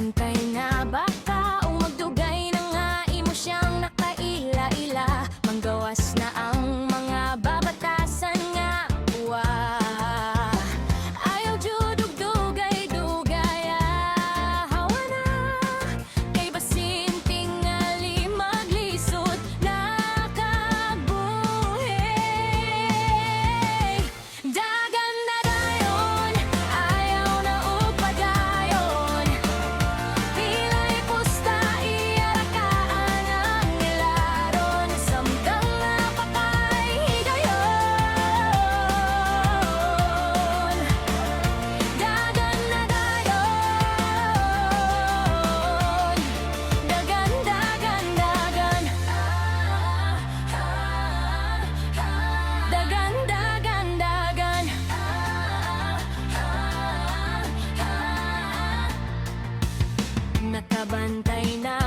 Nakabantay na baka o magdugay na nga imo siyang nakaila-ila. Manggawas na ang mga babatasan nga ayaw jud og dugay-dugay hawa na kay basin tingali maglisod nakabuhi. Dagan na dayon, ayaw na og padayon. Pilay pusta iyarakaan ang ilaron. Samtang napapay higayon. Dagan na dayon. Dagan, dagan, dagan. Dagan, dagan, dagan. Nakabantay na